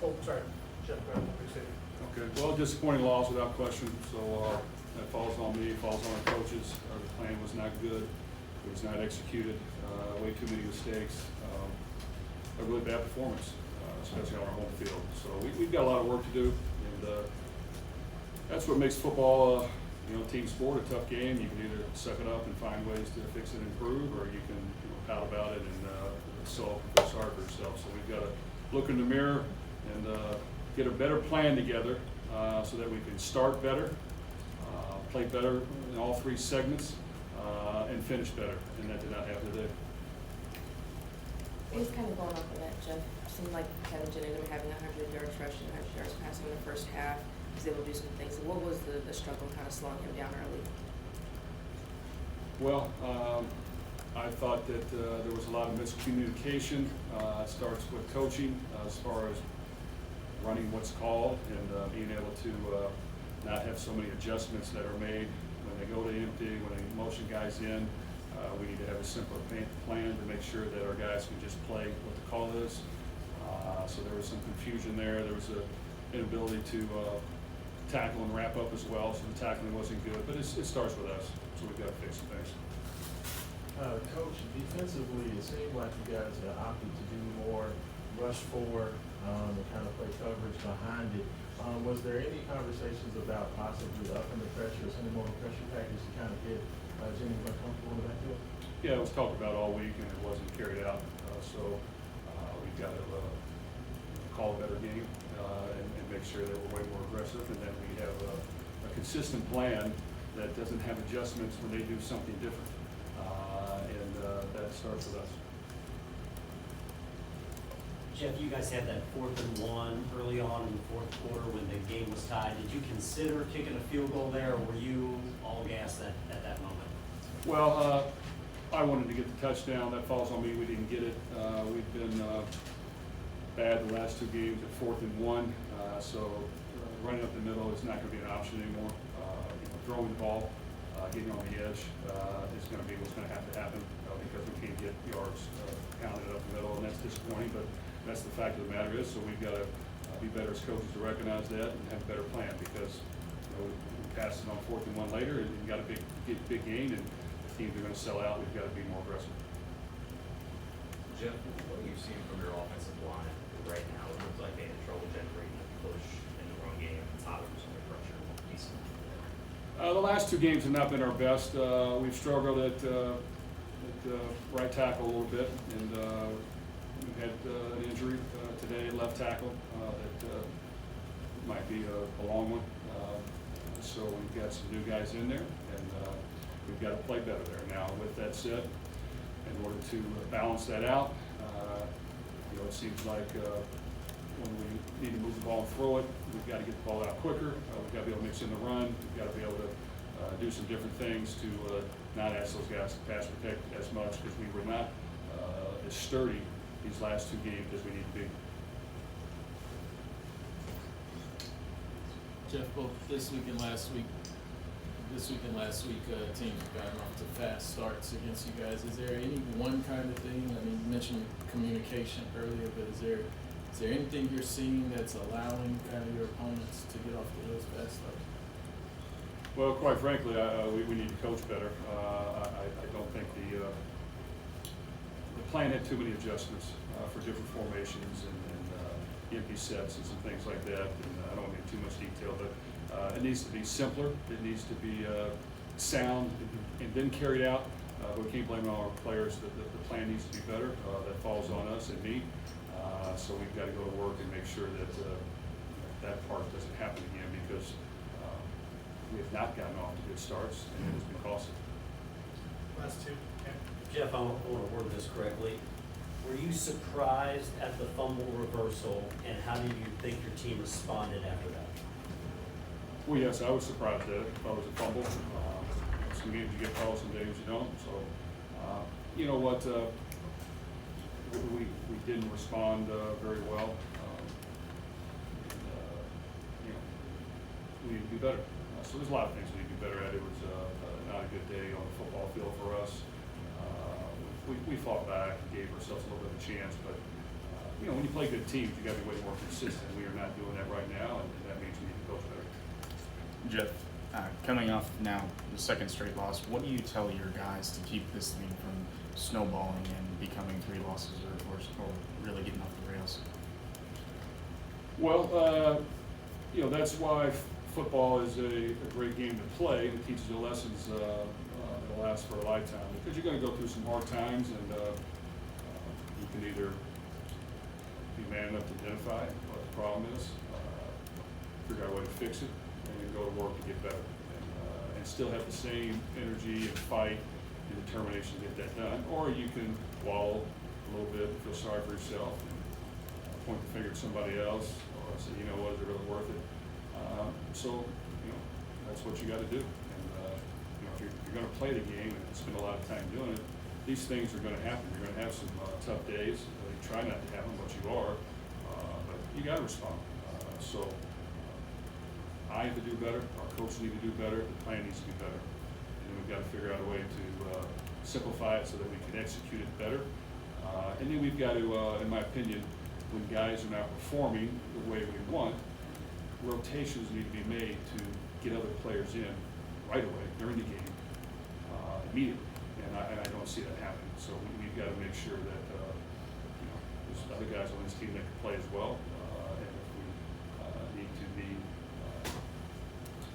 Oh, sorry, Jeff Brohm, Big City. Okay, well, disappointing loss without question, so that falls on me, falls on our coaches. The plan was not good, it was not executed, way too many mistakes, a really bad performance, especially on our home field. So we've got a lot of work to do, and that's what makes football, team sport, a tough game. You can either suck it up and find ways to fix it and improve, or you can pout about it and sulk and feel sorry for yourself. So we've got to look in the mirror and get a better plan together so that we can start better, play better in all three segments, and finish better. And that did not happen today. It's kind of going off of that, Jeff. Seemed like Kevin Jennings having 100 yards rushing, 100 yards passing in the first half. He was able to do some things. What was the struggle kind of slowing him down early? Well, I thought that there was a lot of miscommunication. It starts with coaching as far as running what's called and being able to not have so many adjustments that are made when they go to empty, when they motion guys in. We need to have a simpler plan to make sure that our guys can just play what the call is. So there was some confusion there. There was an inability to tackle and wrap up as well, so the tackling wasn't good. But it starts with us, so we've got to fix some things. Coach, defensively, it seemed like you guys opted to do more rush forward and kind of play coverage behind it. Was there any conversations about possibly upping the pressure or sending more of a pressure package to kind of get Jennings uncomfortable in the backfield? Yeah, it was talked about all week, and it wasn't carried out. So we've got to call a better game and make sure that we're way more aggressive, and that we have a consistent plan that doesn't have adjustments when they do something different. That starts with us. Jeff, you guys had that 4th and 1 early on in the fourth quarter when the game was tied. Did you consider kicking a field goal there, or were you all gassed at that moment? Well, I wanted to get the touchdown. That falls on me. We didn't get it. We've been bad the last two games at 4th and 1. So running up the middle is not going to be an option anymore. Throwing the ball, getting on the edge is going to be what's going to happen because we can't get yards counted up the middle, and that's disappointing. But that's the fact of the matter is. So we've got to be better as coaches to recognize that and have a better plan, because we pass it on 4th and 1 later, and you've got a big gain, and teams are going to sell out. We've got to be more aggressive. Jeff, what are you seeing from your offensive line right now? It looks like they had trouble generating a push in the run game. Tyler was under pressure decently. The last two games have not been our best. We've struggled at right tackle a little bit, and we've had an injury today at left tackle that might be a long one. So we've got some new guys in there, and we've got to play better there. Now, with that said, in order to balance that out, it seems like when we need to move the ball and throw it, we've got to get the ball out quicker. We've got to be able to mix in the run. We've got to be able to do some different things to not ask those guys to pass protect as much, because we were not as sturdy these last two games as we need to be. Jeff, both this week and last week, teams have gotten off to fast starts against you guys. Is there any one kind of thing? I mean, you mentioned communication earlier, but is there anything you're seeing that's allowing kind of your opponents to get off to those fast starts? Well, quite frankly, we need to coach better. I don't think the plan had too many adjustments for different formations and empty sets and some things like that. And I don't want to get too much detail, but it needs to be simpler. It needs to be sound and then carried out. We can't blame it on our players. The plan needs to be better. That falls on us and me. So we've got to go to work and make sure that that part doesn't happen again, because we have not gotten off to good starts, and it has been costly. Last two. Okay. Jeff, I want to word this correctly. Were you surprised at the fumble reversal, and how did you think your team responded after that? Well, yes, I was surprised at it. I thought it was a fumble. Some games you get calls, some games you don't. So, you know what? We didn't respond very well. We need to be better. So there's a lot of things we need to be better at. It was not a good day on the football field for us. We fought back and gave ourselves a little bit of a chance, but you know, when you play good teams, you gotta be way more consistent. We are not doing that right now, and that means we need to coach better. Jeff, coming off now the second straight loss, what do you tell your guys to keep this thing from snowballing and becoming 3 losses or really getting off the rails? Well, you know, that's why football is a great game to play, and it teaches you lessons that'll last for a lifetime. Because you're going to go through some hard times, and you can either be man enough to identify what the problem is, figure out a way to fix it, and then go to work to get better, and still have the same energy and fight and determination to get that done. Or you can wallow a little bit, feel sorry for yourself, and point the finger at somebody else, or say, you know what, is it really worth it? So, you know, that's what you got to do. And, you know, if you're going to play the game and spend a lot of time doing it, these things are going to happen. You're going to have some tough days. You try not to have them, but you are. But you got to respond. So I have to do better. Our coaches need to do better. The plan needs to be better. And then we've got to figure out a way to simplify it so that we can execute it better. And then we've got to, in my opinion, when guys are not performing the way we want, rotations need to be made to get other players in right away during the game, immediately. And I don't see that happening. So we've got to make sure that you know, there's other guys on this team that can play as well. And if we need to be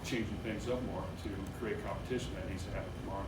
changing things up more to create competition, that needs to happen tomorrow.